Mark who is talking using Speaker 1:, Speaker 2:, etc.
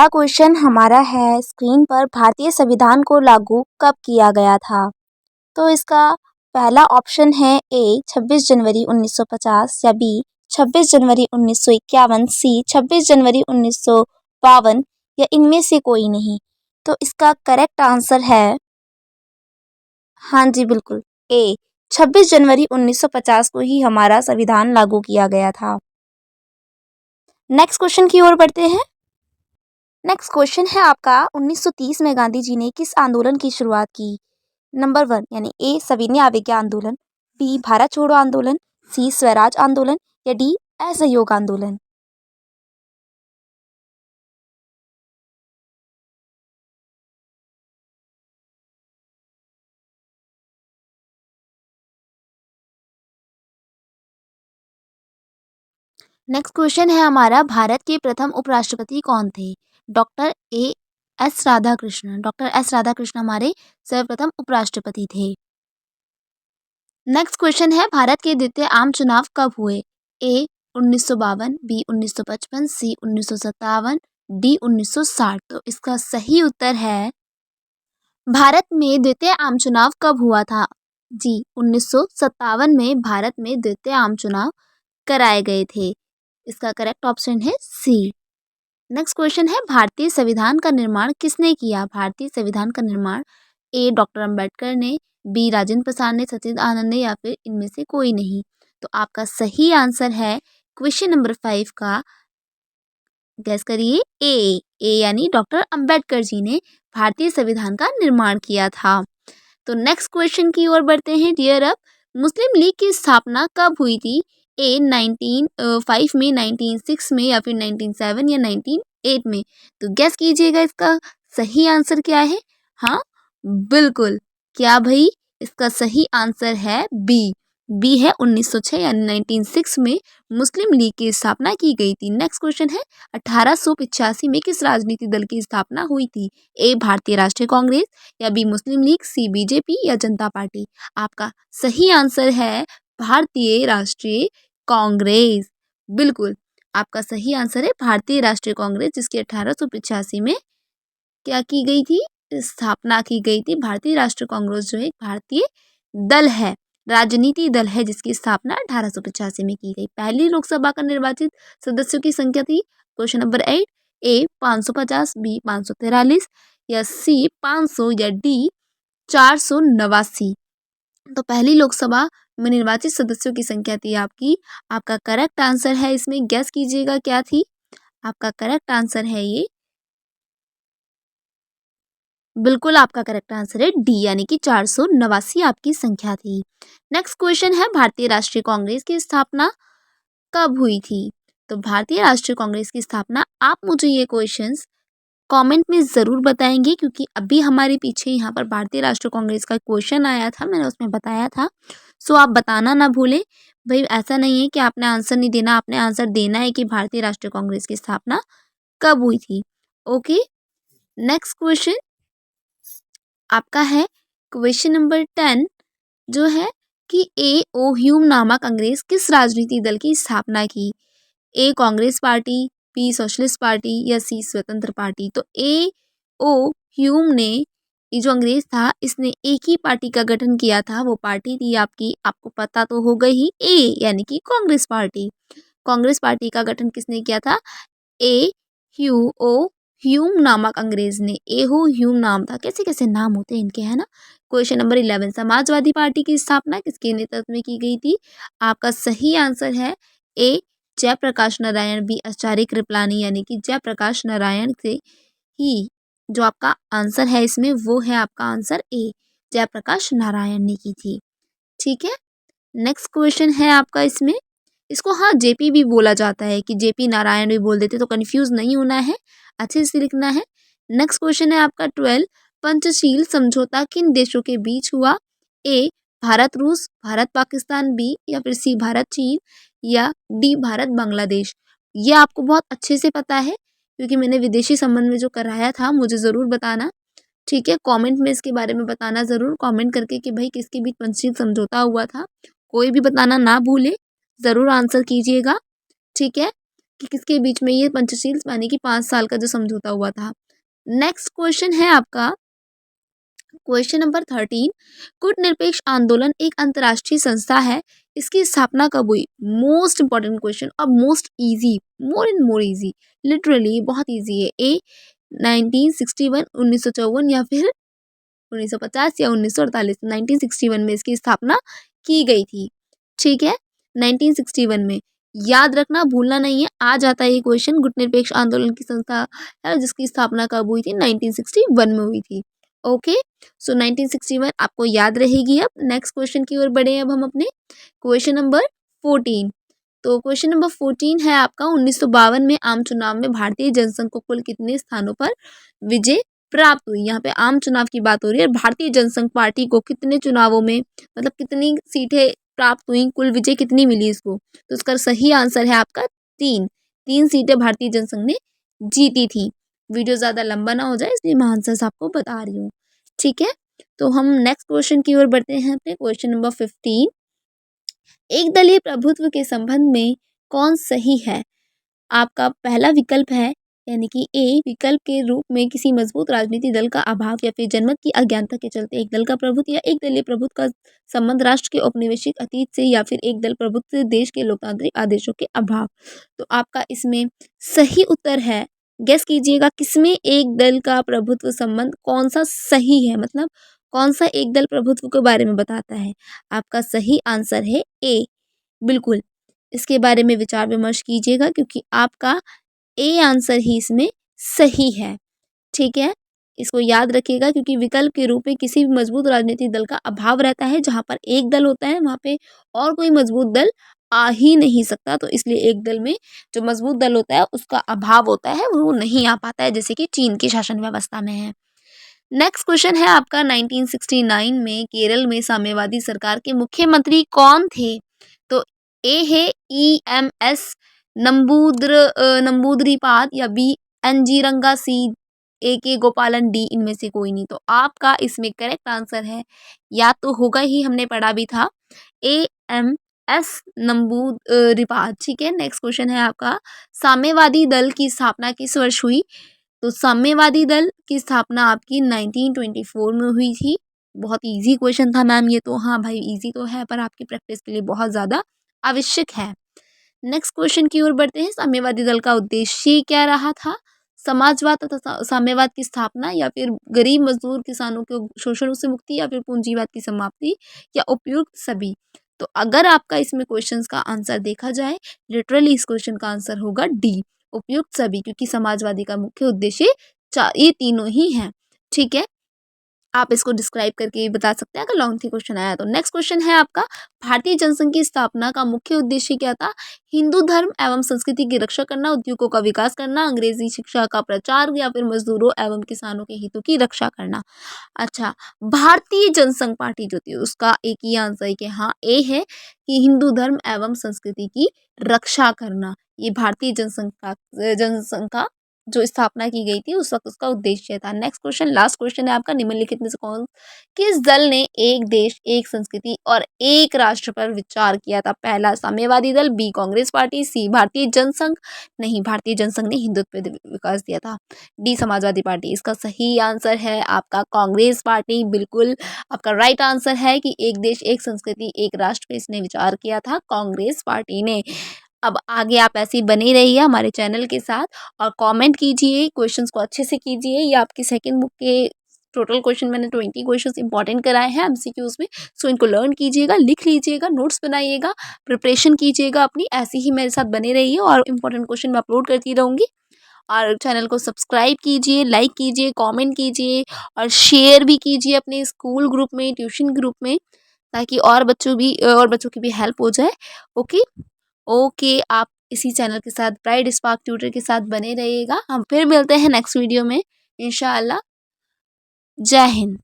Speaker 1: पहला क्वेश्चन हमारा है स्क्रीन पर, भारतीय संविधान को लागू कब किया गया था? तो इसका पहला ऑप्शन है ए 26 जनवरी 1950, या बी 26 जनवरी 1951, सी 26 जनवरी 1952, या इनमें से कोई नहीं। तो इसका करेक्ट आंसर है, हाँ जी बिल्कुल, ए 26 जनवरी 1950 को ही हमारा संविधान लागू किया गया था। नेक्स्ट क्वेश्चन की ओर बढ़ते हैं। नेक्स्ट क्वेश्चन है आपका, 1930 में गांधी जी ने किस आंदोलन की शुरुआत की? नंबर 1 यानी ए सविनय अवज्ञा आंदोलन, बी भारत छोड़ो आंदोलन, सी स्वराज आंदोलन, या डी असहयोग आंदोलन। नेक्स्ट क्वेश्चन है हमारा, भारत के प्रथम उपराष्ट्रपति कौन थे? Doctor S Radhakrishnan. Doctor S Radhakrishnan हमारे सर्वप्रथम उपराष्ट्रपति थे। नेक्स्ट क्वेश्चन है, भारत के द्वितीय आम चुनाव कब हुए? ए 1952, बी 1955, सी 1957, डी 1960। तो इसका सही उत्तर है, भारत में द्वितीय आम चुनाव कब हुआ था? जी 1957 में भारत में द्वितीय आम चुनाव कराए गए थे। इसका करेक्ट ऑप्शन है सी। नेक्स्ट क्वेश्चन है, भारतीय संविधान का निर्माण किसने किया? भारतीय संविधान का निर्माण ए डॉक्टर अंबेडकर ने, बी राजेंद्र प्रसाद ने, सच्चिदानंद ने, या फिर इनमें से कोई नहीं। तो आपका सही आंसर है क्वेश्चन नंबर 5 का, गैस करिए, ए यानी डॉक्टर अंबेडकर जी ने भारतीय संविधान का निर्माण किया था। तो नेक्स्ट क्वेश्चन की ओर बढ़ते हैं। डियर अप, मुस्लिम लीग की स्थापना कब हुई थी? ए 1905 में, 1906 में, या फिर 1907 या 1908 में। तो गैस कीजिएगा इसका सही आंसर क्या है। हाँ बिल्कुल, क्या भाई, इसका सही आंसर है बी है 1906 यानी 1906 में मुस्लिम लीग की स्थापना की गई थी। नेक्स्ट क्वेश्चन है, 1885 में किस राजनीति दल की स्थापना हुई थी? ए भारतीय राष्ट्रीय कांग्रेस, या बी मुस्लिम लीग, सी बीजेपी, या जनता पार्टी। आपका सही आंसर है भारतीय राष्ट्रीय कांग्रेस। बिल्कुल, आपका सही आंसर है भारतीय राष्ट्रीय कांग्रेस, जिसकी 1885 में क्या की गई थी? स्थापना की गई थी। भारतीय राष्ट्रीय कांग्रेस जो है भारतीय दल है, राजनीति दल है, जिसकी स्थापना 1885 में की गई। पहली लोकसभा का निर्वाचित सदस्यों की संख्या थी, क्वेश्चन नंबर 8, ए 550, बी 543, या सी 500, या डी 489। तो पहली लोकसभा में निर्वाचित सदस्यों की संख्या थी आपकी, आपका करेक्ट आंसर है इसमें, गेस कीजिएगा क्या थी। आपका करेक्ट आंसर है ये, बिल्कुल आपका करेक्ट आंसर है डी, यानी कि 489 आपकी संख्या थी। नेक्स्ट क्वेश्चन है, भारतीय राष्ट्रीय कांग्रेस की स्थापना कब हुई थी? तो भारतीय राष्ट्रीय कांग्रेस की स्थापना, आप मुझे ये क्वेश्चंस कमेंट में ज़रूर बताएंगे, क्योंकि अभी हमारे पीछे यहाँ पर भारतीय राष्ट्रीय कांग्रेस का क्वेश्चन आया था, मैंने उसमें बताया था। सो आप बताना ना भूलें भाई, ऐसा नहीं है कि आपने आंसर नहीं देना, आपने आंसर देना है कि भारतीय राष्ट्रीय कांग्रेस की स्थापना कब हुई थी। ओके, नेक्स्ट क्वेश्चन आपका है क्वेश्चन नंबर 10, जो है कि ए ओ ह्यूम नामक अंग्रेज किस राजनीति दल की स्थापना की? A Congress party, B socialist party, या सी स्वतंत्र पार्टी। तो ए ओ ह्यूम ने, ये जो अंग्रेज था, इसने एक ही पार्टी का गठन किया था। वो पार्टी थी आपकी, आपको पता तो होगा ही, ए यानी कि कांग्रेस पार्टी। कांग्रेस पार्टी का गठन किसने किया था? ए ओ ह्यूम नामक अंग्रेज ने। ए हो ह्यूम नाम था, कैसे कैसे नाम होते हैं इनके, है ना। क्वेश्चन नंबर 11, समाजवादी पार्टी की स्थापना किसके नेतृत्व में की गई थी? आपका सही आंसर है ए जयप्रकाश नारायण, बी आचार्य कृपलानी, यानी कि जयप्रकाश नारायण से ही जो आपका आंसर है इसमें, वो है आपका आंसर ए, जयप्रकाश नारायण ने की थी। ठीक है, नेक्स्ट क्वेश्चन है आपका इसमें, इसको हाँ जेपी भी बोला जाता है, कि जेपी नारायण भी बोल देते, तो कंफ्यूज नहीं होना है, अच्छे से लिखना है। नेक्स्ट क्वेश्चन है आपका 12, पंचशील समझौता किन देशों के बीच हुआ? ए भारत रूस, भारत पाकिस्तान, बी या फिर सी भारत चीन, या डी भारत बांग्लादेश। ये आपको बहुत अच्छे से पता है, क्योंकि मैंने विदेशी संबंध में जो कराया था, मुझे ज़रूर बताना। ठीक है, कमेंट में इसके बारे में बताना ज़रूर, कमेंट करके कि भाई किसके बीच पंचशील समझौता हुआ था, कोई भी बताना ना भूले, ज़रूर आंसर कीजिएगा। ठीक है, कि किसके बीच में ये पंचशील यानी कि 5 साल का जो समझौता हुआ था। नेक्स्ट क्वेश्चन है आपका क्वेश्चन नंबर 13। कूटनिरपेक्ष आंदोलन एक अंतर्राष्ट्रीय संस्था है, इसकी स्थापना कब हुई? मोस्ट इंपॉर्टेंट क्वेश्चन और most easy, more and more easy, literally बहुत इजी है। ए 1961 1954 या फिर 1950 या 1948। 1961 में इसकी स्थापना की गई थी। ठीक है, 1961 में। याद रखना, भूलना नहीं है, आ जाता है ये क्वेश्चन। गुटनिरपेक्ष आंदोलन की संस्था है जिसकी स्थापना कब हुई थी? 1961 में हुई थी। ओके, सो 1961 आपको याद रहेगी। अब नेक्स्ट क्वेश्चन की ओर बढ़े अब हम अपने क्वेश्चन नंबर 14। तो क्वेश्चन नंबर 14 है आपका 1952 में आम चुनाव में भारतीय जनसंघ को कुल कितने स्थानों पर विजय प्राप्त हुई? यहाँ पे आम चुनाव की बात हो रही है। भारतीय जनसंघ पार्टी को कितने चुनावों में, मतलब कितनी सीटें प्राप्त हुई, कुल विजय कितनी मिली इसको? तो इसका सही आंसर है आपका 3। 3 सीटें भारतीय जनसंघ ने जीती थी। वीडियो ज़्यादा लंबा ना हो जाए इसलिए मैं आंसर्स आपको बता रही हूँ। ठीक है, तो हम नेक्स्ट क्वेश्चन की ओर बढ़ते हैं अपने क्वेश्चन नंबर 15। एक दलीय प्रभुत्व के संबंध में कौन सही है? आपका पहला विकल्प है यानी कि ए विकल्प के रूप में किसी मजबूत राजनीतिक दल का अभाव या फिर जनमत की अज्ञानता के चलते एक दल का प्रभुत्व या एक दलीय प्रभुत्व का संबंध राष्ट्र के औपनिवेशिक अतीत से या फिर एक दल प्रभुत्व से देश के लोकतांत्रिक आदेशों के अभाव। तो आपका इसमें सही उत्तर है, गेस कीजिएगा किसमें एक दल का प्रभुत्व संबंध कौन सा सही है, मतलब कौन सा एक दल प्रभुत्व के बारे में बताता है? आपका सही आंसर है ए। बिल्कुल, इसके बारे में विचार विमर्श कीजिएगा क्योंकि आपका ए आंसर ही इसमें सही है। ठीक है, इसको याद रखिएगा क्योंकि विकल्प के रूप में किसी भी मजबूत राजनीतिक दल का अभाव रहता है। जहाँ पर एक दल होता है वहाँ पे और कोई मजबूत दल आ ही नहीं सकता, तो इसलिए एक दल में जो मजबूत दल होता है उसका अभाव होता है, वो नहीं आ पाता है, जैसे कि चीन की शासन व्यवस्था में है। नेक्स्ट क्वेश्चन है आपका 1969 में केरल में साम्यवादी सरकार के मुख्यमंत्री कौन थे? तो ए है EMS नंबूद्रिपाद या बी NG रंगा, सी AK गोपालन, डी इनमें से कोई नहीं। तो आपका इसमें करेक्ट आंसर है, या तो होगा ही, हमने पढ़ा भी था, AMS नंबूद्रिपाद। ठीक है, नेक्स्ट क्वेश्चन है आपका साम्यवादी दल की स्थापना किस वर्ष हुई? तो साम्यवादी दल की स्थापना आपकी 1924 में हुई थी। बहुत इजी क्वेश्चन था मैम ये तो। हाँ भाई, इजी तो है पर आपकी प्रैक्टिस के लिए बहुत ज़्यादा आवश्यक है। नेक्स्ट क्वेश्चन की ओर बढ़ते हैं। साम्यवादी दल का उद्देश्य क्या रहा था? समाजवाद तथा साम्यवाद की स्थापना या फिर गरीब मजदूर किसानों के शोषण से मुक्ति या फिर पूंजीवाद की समाप्ति या उपयुक्त सभी। तो अगर आपका इसमें क्वेश्चंस का आंसर देखा जाए, लिटरली इस क्वेश्चन का आंसर होगा डी, उपयुक्त सभी, क्योंकि समाजवादी का मुख्य उद्देश्य ये तीनों ही हैं। ठीक है, आप इसको डिस्क्राइब करके भी बता सकते हैं अगर लॉन्ग थी क्वेश्चन आया तो। नेक्स्ट क्वेश्चन है आपका भारतीय जनसंघ की स्थापना का मुख्य उद्देश्य क्या था? हिंदू धर्म एवं संस्कृति की रक्षा करना, उद्योगों का विकास करना, अंग्रेजी शिक्षा का प्रचार या फिर मजदूरों एवं किसानों के हितों की रक्षा करना। अच्छा, भारतीय जनसंघ पार्टी जो थी उसका एक ही आंसर है कि हाँ ए है कि हिंदू धर्म एवं संस्कृति की रक्षा करना। ये भारतीय जनसंघ का जो स्थापना की गई थी उस वक्त उसका उद्देश्य था। नेक्स्ट क्वेश्चन, लास्ट क्वेश्चन है आपका, निम्नलिखित में से कौन किस दल ने एक देश एक संस्कृति और एक राष्ट्र पर विचार किया था? पहला साम्यवादी दल, बी कांग्रेस पार्टी, सी भारतीय जनसंघ, नहीं भारतीय जनसंघ ने हिंदुत्व पे विकास दिया था, डी समाजवादी पार्टी। इसका सही आंसर है आपका कांग्रेस पार्टी। बिल्कुल आपका राइट आंसर है कि एक देश एक संस्कृति एक राष्ट्र पे इसने विचार किया था, कांग्रेस पार्टी ने। अब आगे आप ऐसे ही बने रहिए हमारे चैनल के साथ और कमेंट कीजिए, क्वेश्चंस को अच्छे से कीजिए। ये आपकी सेकंड बुक के टोटल क्वेश्चन मैंने 20 क्वेश्चंस इंपॉर्टेंट कराए हैं MCQs में। सो इनको लर्न कीजिएगा, लिख लीजिएगा, नोट्स बनाइएगा, प्रिपरेशन कीजिएगा अपनी। ऐसे ही मेरे साथ बने रहिए और इंपॉर्टेंट क्वेश्चन मैं अपलोड करती रहूँगी। और चैनल को सब्सक्राइब कीजिए, लाइक कीजिए, कमेंट कीजिए और शेयर भी कीजिए अपने स्कूल ग्रुप में, ट्यूशन ग्रुप में, ताकि और बच्चों की भी हेल्प हो जाए। ओके ओके, आप इसी चैनल के साथ ब्राइट स्पार्क ट्यूटर के साथ बने रहिएगा। हम फिर मिलते हैं नेक्स्ट वीडियो में इंशाअल्लाह। जय हिंद।